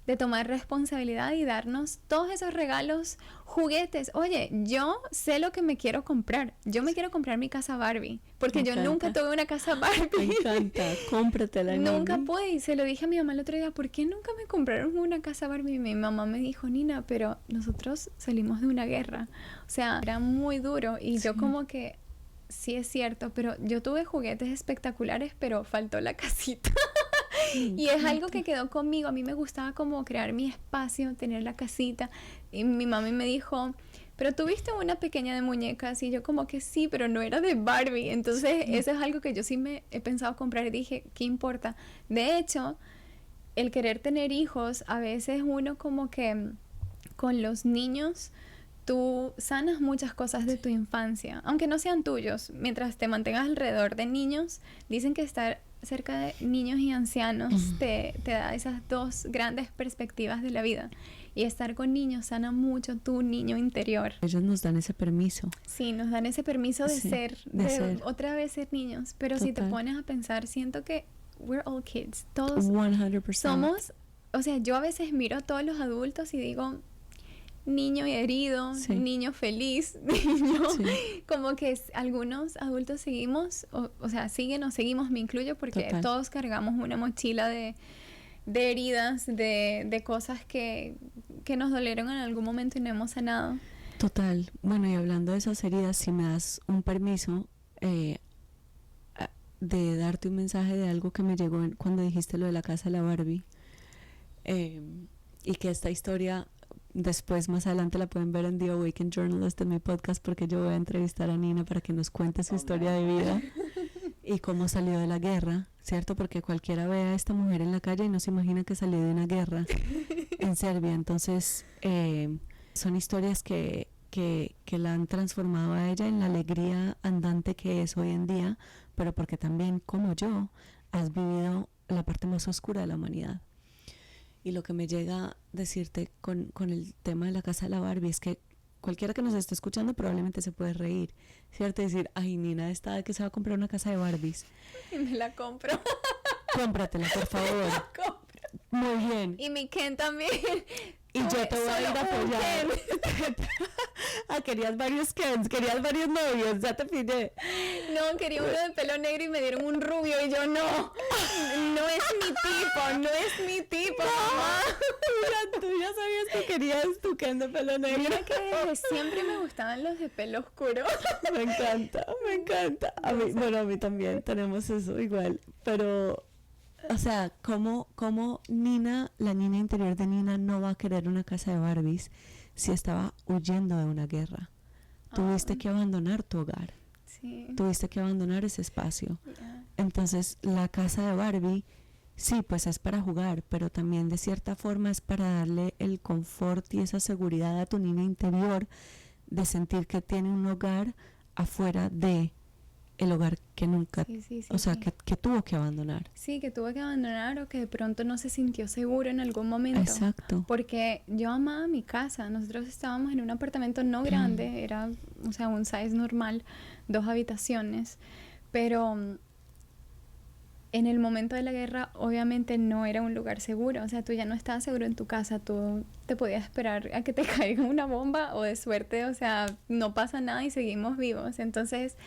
de tomar responsabilidad y darnos todos esos regalos, juguetes. Oye, yo sé lo que me quiero comprar. Yo me quiero comprar mi casa Barbie, porque yo nunca tuve una casa Barbie. Me encanta, cómpratela. Nunca pude, y se lo dije a mi mamá el otro día, ¿por qué nunca me compraron una casa Barbie? Y mi mamá me dijo, Nina, pero nosotros salimos de una guerra. O sea, era muy duro, y yo como que, sí es cierto, pero yo tuve juguetes espectaculares, pero faltó la casita. Y es algo que quedó conmigo. A mí me gustaba como crear mi espacio, tener la casita. Y mi mami me dijo, pero tuviste una pequeña de muñecas, y yo como que sí, pero no era de Barbie. Entonces eso es algo que yo sí me he pensado comprar y dije, ¿qué importa? De hecho, el querer tener hijos, a veces uno como que con los niños tú sanas muchas cosas de tu infancia, aunque no sean tuyos. Mientras te mantengas alrededor de niños, dicen que estar cerca de niños y ancianos te da esas dos grandes perspectivas de la vida. Y estar con niños sana mucho tu niño interior. Ellos nos dan ese permiso. Sí, nos dan ese permiso de Sí, ser, de ser. otra vez ser niños. Pero Total. si te pones a pensar, siento que we're all kids. Todos 100%. somos, o sea, yo a veces miro a todos los adultos y digo, niño herido, Sí. niño feliz, niño, Sí. como que algunos adultos seguimos, o sea, siguen o seguimos, me incluyo, porque Total. todos cargamos una mochila de heridas, de cosas que nos dolieron en algún momento y no hemos sanado. Total. Bueno, y hablando de esas heridas, si me das un permiso de darte un mensaje de algo que me llegó cuando dijiste lo de la casa de la Barbie, y que esta historia después, más adelante, la pueden ver en The Awakened Journalist, en mi podcast, porque yo voy a entrevistar a Nina para que nos cuente su historia de vida y cómo salió de la guerra, ¿cierto? Porque cualquiera ve a esta mujer en la calle y no se imagina que salió de una guerra en Serbia. Entonces, son historias que la han transformado a ella en la alegría andante que es hoy en día, pero porque también, como yo, has vivido la parte más oscura de la humanidad. Y lo que me llega a decirte con el tema de la casa de la Barbie es que cualquiera que nos esté escuchando probablemente se puede reír, ¿cierto? Decir, ay, Nina está que se va a comprar una casa de Barbies. Y me la compro. Cómpratela, por favor. La compro. Muy bien. Y mi Ken también. Y yo te voy a ir a apoyar. Querías varios Kens, querías varios novios, ya te pillé. No, quería uno de pelo negro y me dieron un rubio y yo no es mi tipo, mamá. Mira, tú ya sabías que querías tu Ken de pelo negro. Mira que desde siempre me gustaban los de pelo oscuro. Me encanta. A mí también tenemos eso igual, pero... O sea, ¿cómo Nina, la niña interior de Nina, no va a querer una casa de Barbies si estaba huyendo de una guerra? Tuviste que abandonar tu hogar. Sí. Tuviste que abandonar ese espacio. Yeah. Entonces, la casa de Barbie, sí, pues es para jugar, pero también de cierta forma es para darle el confort y esa seguridad a tu niña interior de sentir que tiene un hogar afuera de el hogar que nunca, que tuvo que abandonar. Sí, que tuvo que abandonar o que de pronto no se sintió seguro en algún momento. Exacto. Porque yo amaba mi casa. Nosotros estábamos en un apartamento no grande, era, o sea, un size normal, 2 habitaciones, pero en el momento de la guerra obviamente no era un lugar seguro. O sea, tú ya no estabas seguro en tu casa, tú te podías esperar a que te caiga una bomba o de suerte, o sea, no pasa nada y seguimos vivos. Entonces...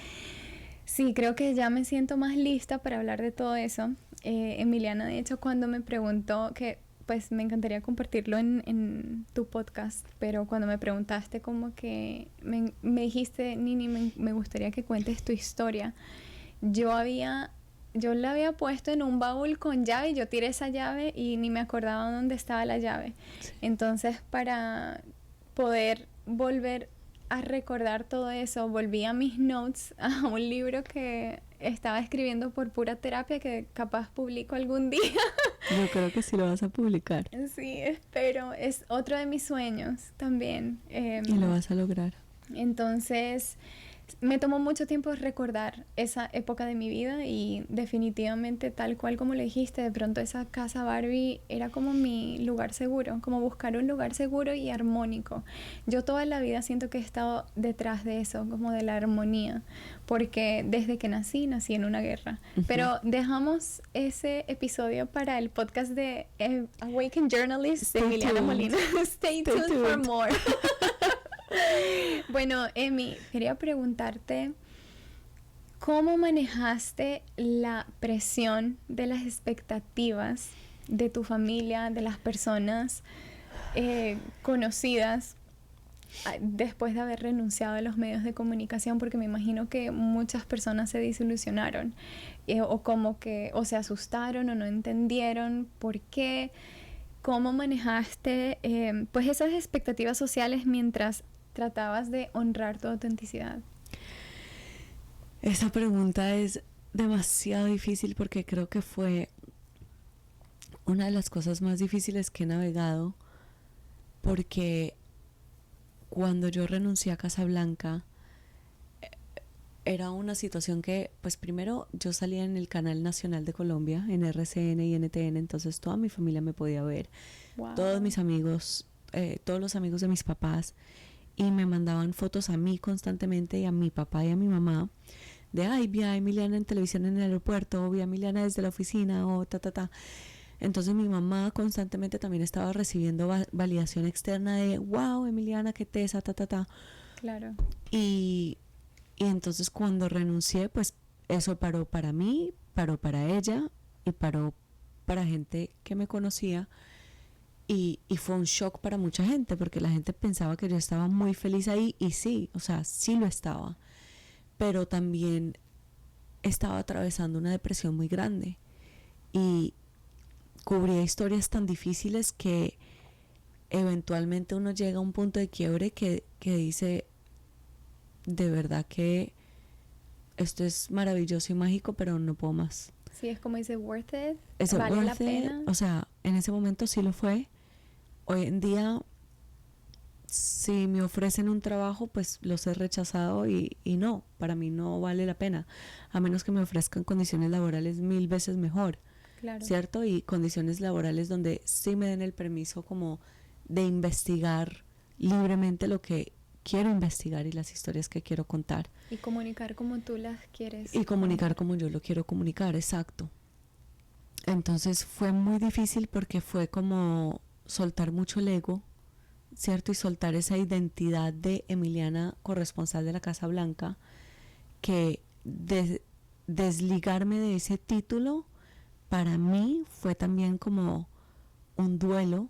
sí, creo que ya me siento más lista para hablar de todo eso. Emiliana, de hecho, cuando me preguntó, que pues me encantaría compartirlo en tu podcast, pero cuando me preguntaste como que me dijiste, Nini, me gustaría que cuentes tu historia. Yo la había puesto en un baúl con llave y yo tiré esa llave y ni me acordaba dónde estaba la llave. Sí. Entonces, para poder volver a recordar todo eso, volví a mis notes, a un libro que estaba escribiendo por pura terapia, que capaz publico algún día. Yo creo que sí lo vas a publicar. Sí, espero. Es otro de mis sueños también. Y lo vas a lograr. Entonces, me tomó mucho tiempo recordar esa época de mi vida y definitivamente, tal cual como le dijiste, de pronto esa casa Barbie era como mi lugar seguro, como buscar un lugar seguro y armónico. Yo toda la vida siento que he estado detrás de eso, como de la armonía, porque desde que nací en una guerra. Uh-huh. Pero dejamos ese episodio para el podcast de Awakened Journalist de Emiliana Molina. Stay tuned for more. Bueno, Emi, quería preguntarte, ¿cómo manejaste la presión de las expectativas de tu familia, de las personas conocidas, después de haber renunciado a los medios de comunicación? Porque me imagino que muchas personas se desilusionaron o como que o se asustaron o no entendieron por qué. ¿Cómo manejaste pues esas expectativas sociales mientras tratabas de honrar tu autenticidad? Esa pregunta es demasiado difícil porque creo que fue una de las cosas más difíciles que he navegado, porque cuando yo renuncié a Casablanca era una situación que, pues primero yo salía en el canal nacional de Colombia, en RCN y NTN, entonces toda mi familia me podía ver, Wow. todos mis amigos, todos los amigos de mis papás, y me mandaban fotos a mí constantemente y a mi papá y a mi mamá de, ay, vi a Emiliana en televisión en el aeropuerto, o vi a Emiliana desde la oficina, o ta. Entonces mi mamá constantemente también estaba recibiendo validación externa de, wow, Emiliana, qué tesa, ta. Claro. Y entonces cuando renuncié, pues eso paró para mí, paró para ella y paró para gente que me conocía. Y fue un shock para mucha gente, porque la gente pensaba que yo estaba muy feliz ahí, y sí, o sea, sí lo estaba. Pero también estaba atravesando una depresión muy grande. Y cubría historias tan difíciles que eventualmente uno llega a un punto de quiebre que dice, de verdad que esto es maravilloso y mágico, pero no puedo más. Sí, es como dice, worth it, ¿Es vale la worth it? pena. O sea, en ese momento sí lo fue. Hoy en día, si me ofrecen un trabajo, pues los he rechazado y no, para mí no vale la pena, a menos que me ofrezcan condiciones laborales 1000 veces mejor. Claro. ¿Cierto? Y condiciones laborales donde sí me den el permiso como de investigar libremente lo que quiero investigar y las historias que quiero contar. Y comunicar como tú las quieres. Y comunicar como yo lo quiero comunicar, exacto. Entonces fue muy difícil porque fue como soltar mucho el ego, ¿cierto? Y soltar esa identidad de Emiliana, corresponsal de la Casa Blanca, que desligarme de ese título para mí fue también como un duelo,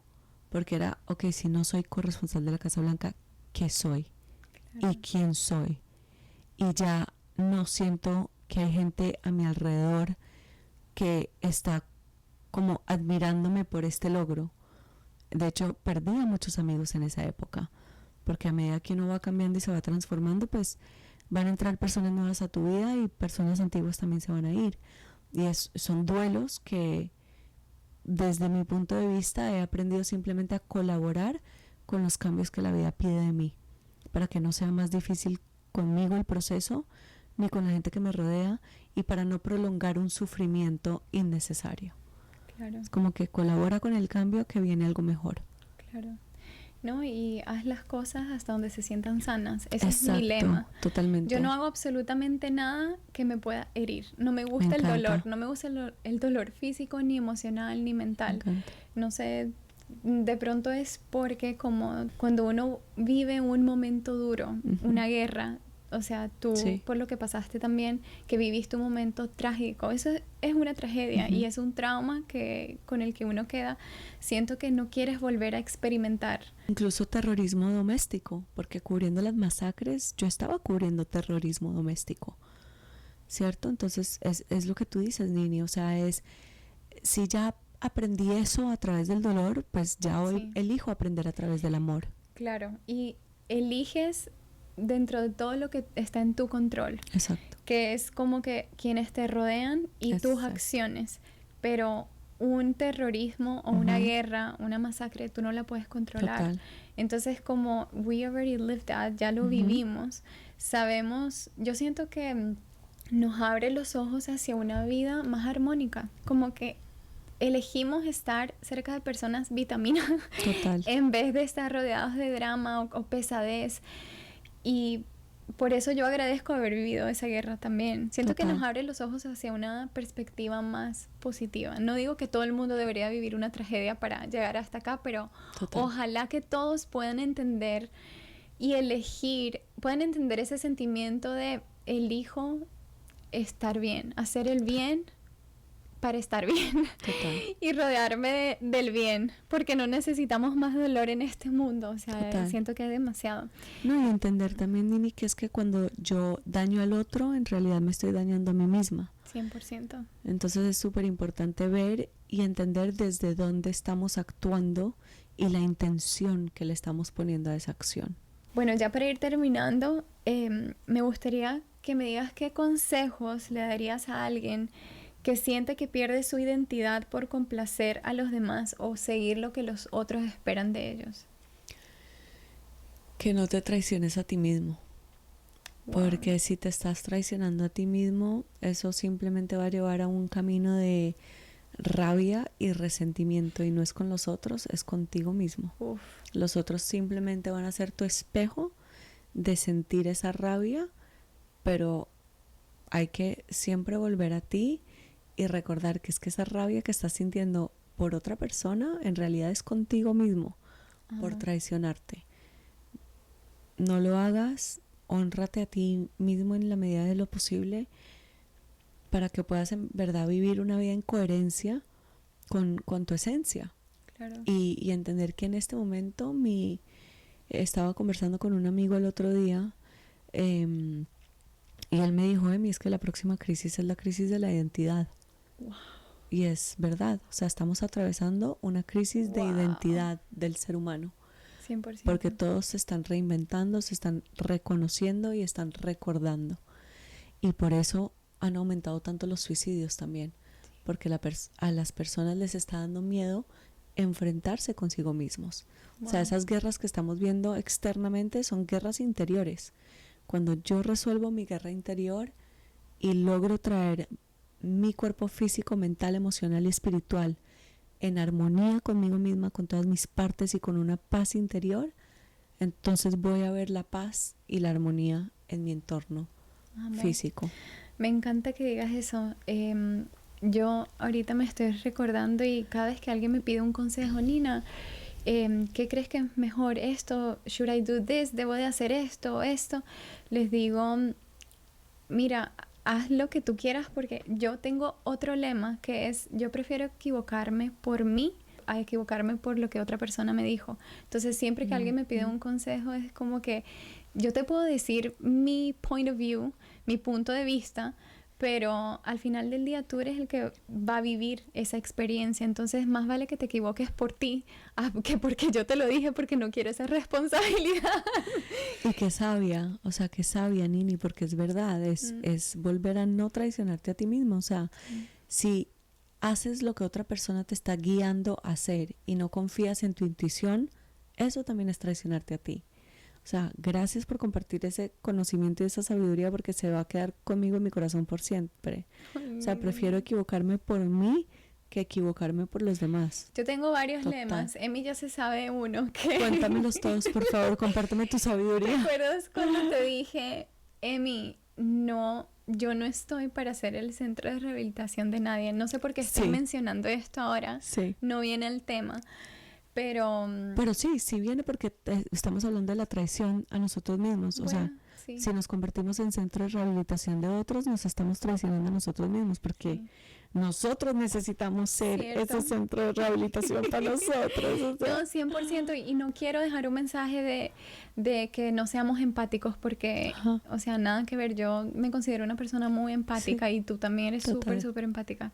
porque era, ok, si no soy corresponsal de la Casa Blanca, ¿qué soy? Claro. ¿Y quién soy? Y ya no siento que hay gente a mi alrededor que está como admirándome por este logro. De hecho, perdí a muchos amigos en esa época, porque a medida que uno va cambiando y se va transformando, pues van a entrar personas nuevas a tu vida y personas antiguas también se van a ir. Y son duelos que desde mi punto de vista he aprendido simplemente a colaborar con los cambios que la vida pide de mí, para que no sea más difícil conmigo el proceso, ni con la gente que me rodea, y para no prolongar un sufrimiento innecesario. Claro. Es como que colabora con el cambio, que viene algo mejor. Claro. No, y haz las cosas hasta donde se sientan sanas. Ese Exacto, es mi lema. Totalmente. Yo no hago absolutamente nada que me pueda herir. No me gusta el dolor. No me gusta el dolor físico, ni emocional, ni mental. No sé, de pronto es porque como cuando uno vive un momento duro, una guerra, o sea, tú por lo que pasaste también, que viviste un momento trágico, eso es una tragedia y es un trauma con el que uno queda. Siento que no quieres volver a experimentar. Incluso terrorismo doméstico, porque cubriendo las masacres, yo estaba cubriendo terrorismo doméstico, ¿cierto? Entonces es lo que tú dices, Nini, o sea, si ya aprendí eso a través del dolor, pues ya hoy elijo aprender a través del amor. Claro, y eliges dentro de todo lo que está en tu control. Exacto. Que es como que quienes te rodean y tus acciones. Pero un terrorismo o una guerra, una masacre, tú no la puedes controlar. Total. Entonces, como we already lived that, ya lo vivimos, sabemos, yo siento que nos abre los ojos hacia una vida más armónica. Como que elegimos estar cerca de personas vitamina. Total. En vez de estar rodeados de drama o pesadez. Y por eso yo agradezco haber vivido esa guerra también. Siento que nos abre los ojos hacia una perspectiva más positiva. No digo que todo el mundo debería vivir una tragedia para llegar hasta acá, pero ojalá que todos puedan entender y elegir, puedan entender ese sentimiento de elijo estar bien, hacer el bien para estar bien. Y rodearme del bien, porque no necesitamos más dolor en este mundo. O sea, siento que es demasiado. No, y entender también, Nini, que es que cuando yo daño al otro, en realidad me estoy dañando a mí misma. 100%. Entonces es súper importante ver y entender desde dónde estamos actuando y la intención que le estamos poniendo a esa acción. Bueno, ya para ir terminando, me gustaría que me digas qué consejos le darías a alguien que siente que pierde su identidad por complacer a los demás o seguir lo que los otros esperan de ellos. Que no te traiciones a ti mismo. Wow. Porque si te estás traicionando a ti mismo, eso simplemente va a llevar a un camino de rabia y resentimiento. Y no es con los otros, es contigo mismo. Uf. Los otros simplemente van a ser tu espejo de sentir esa rabia, pero hay que siempre volver a ti y recordar que es que esa rabia que estás sintiendo por otra persona en realidad es contigo mismo, por traicionarte. No lo hagas, hónrate a ti mismo en la medida de lo posible para que puedas en verdad vivir una vida en coherencia con tu esencia. Claro. Y entender que en este momento estaba conversando con un amigo el otro día y él me dijo, Emi, es que la próxima crisis es la crisis de la identidad. Wow. Y es verdad, o sea, estamos atravesando una crisis de identidad del ser humano. 100%. Porque todos se están reinventando, se están reconociendo y están recordando. Y por eso han aumentado tanto los suicidios también. Porque a las personas les está dando miedo enfrentarse consigo mismos. Wow. O sea, esas guerras que estamos viendo externamente son guerras interiores. Cuando yo resuelvo mi guerra interior y logro traer mi cuerpo físico, mental, emocional y espiritual en armonía conmigo misma, con todas mis partes y con una paz interior, entonces voy a ver la paz y la armonía en mi entorno físico. Me encanta que digas eso. Yo ahorita me estoy recordando y cada vez que alguien me pide un consejo, Nina, ¿qué crees que es mejor? Esto, should I do this? ¿Debo de hacer esto? Les digo, mira, haz lo que tú quieras, porque yo tengo otro lema que es, yo prefiero equivocarme por mí a equivocarme por lo que otra persona me dijo. Entonces siempre que alguien me pide un consejo es como que yo te puedo decir mi point of view, mi punto de vista, pero al final del día tú eres el que va a vivir esa experiencia. Entonces más vale que te equivoques por ti que porque yo te lo dije, porque no quiero esa responsabilidad. Y qué sabia, o sea, qué sabia, Nini, porque es verdad, es volver a no traicionarte a ti mismo. O sea, si haces lo que otra persona te está guiando a hacer y no confías en tu intuición, eso también es traicionarte a ti. O sea, gracias por compartir ese conocimiento y esa sabiduría, porque se va a quedar conmigo en mi corazón por siempre. O sea, prefiero equivocarme por mí que equivocarme por los demás. Yo tengo varios lemas. Emi ya se sabe uno que... Cuéntamelos todos, por favor, compárteme tu sabiduría. ¿Te acuerdas cuando te dije, Emi, no, yo no estoy para ser el centro de rehabilitación de nadie? No sé por qué estoy mencionando esto ahora. Sí. No viene el tema. Pero sí viene porque estamos hablando de la traición a nosotros mismos. Bueno, o sea, si nos convertimos en centro de rehabilitación de otros, nos estamos traicionando a nosotros mismos, porque nosotros necesitamos ser ese centro de rehabilitación para nosotros. O sea. No, 100%. Y no quiero dejar un mensaje de que no seamos empáticos, porque, o sea, nada que ver. Yo me considero una persona muy empática y tú también eres súper empática.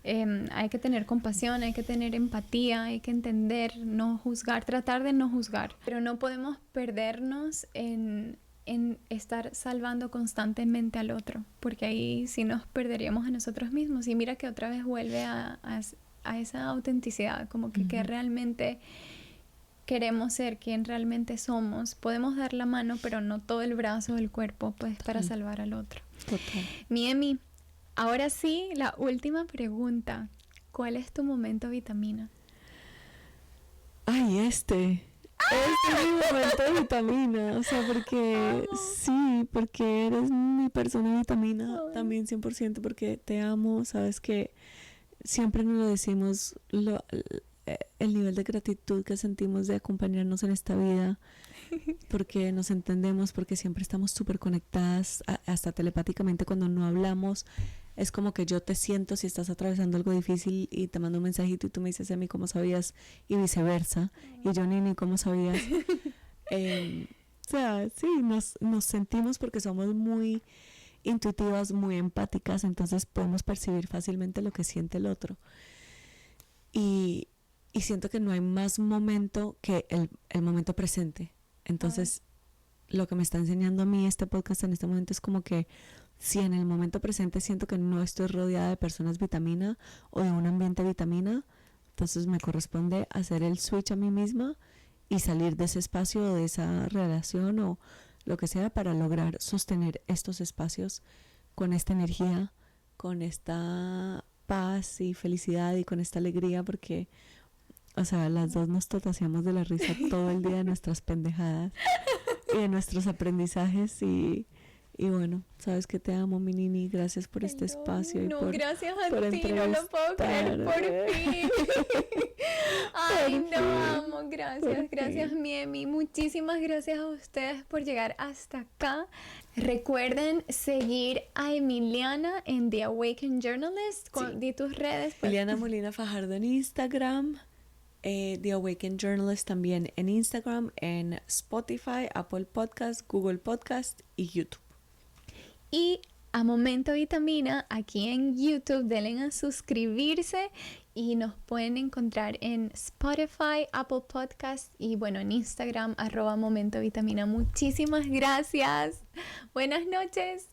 Hay que tener compasión, hay que tener empatía, hay que entender, no juzgar, tratar de no juzgar. Pero no podemos perdernos en estar salvando constantemente al otro, porque ahí sí nos perderíamos a nosotros mismos. Y mira que otra vez vuelve a esa autenticidad, como que realmente queremos ser quien realmente somos. Podemos dar la mano, pero no todo el brazo o el cuerpo, pues, para salvar al otro. Total. Mi Emi, ahora sí, la última pregunta. ¿Cuál es tu momento vitamina? Ay, Este es mi momento de vitamina, o sea, porque eres mi persona vitamina, también 100%, porque te amo, sabes que siempre nos lo decimos, el nivel de gratitud que sentimos de acompañarnos en esta vida, porque nos entendemos, porque siempre estamos súper conectadas, hasta telepáticamente cuando no hablamos. Es como que yo te siento si estás atravesando algo difícil y te mando un mensajito y tú me dices, Emi, ¿cómo sabías? Y viceversa. Y yo, Nini, ¿cómo sabías? O sea, sí, nos sentimos porque somos muy intuitivas, muy empáticas, entonces podemos percibir fácilmente lo que siente el otro. Y siento que no hay más momento que el momento presente. Entonces, lo que me está enseñando a mí este podcast en este momento es como que si en el momento presente siento que no estoy rodeada de personas vitamina o de un ambiente vitamina, entonces me corresponde hacer el switch a mí misma y salir de ese espacio o de esa relación o lo que sea para lograr sostener estos espacios con esta energía, con esta paz y felicidad y con esta alegría, porque, o sea, las dos nos totaseamos de la risa todo el día de nuestras pendejadas y de nuestros aprendizajes y bueno, sabes que te amo, mi Nini, gracias por este espacio y por gracias a por ti, no lo puedo creer, por fin. Ay, Por no, fin, amo, gracias, por gracias, fin. mi Emi. Muchísimas gracias a ustedes por llegar hasta acá. Recuerden seguir a Emiliana en The Awakened Journalist. Di tus redes. Pues. Liliana Molina Fajardo en Instagram, The Awakened Journalist también en Instagram, en Spotify, Apple Podcast, Google Podcast y YouTube. Y a Momento Vitamina aquí en YouTube, denle a suscribirse y nos pueden encontrar en Spotify, Apple Podcast y bueno, en Instagram, @Momento Vitamina. Muchísimas gracias. Buenas noches.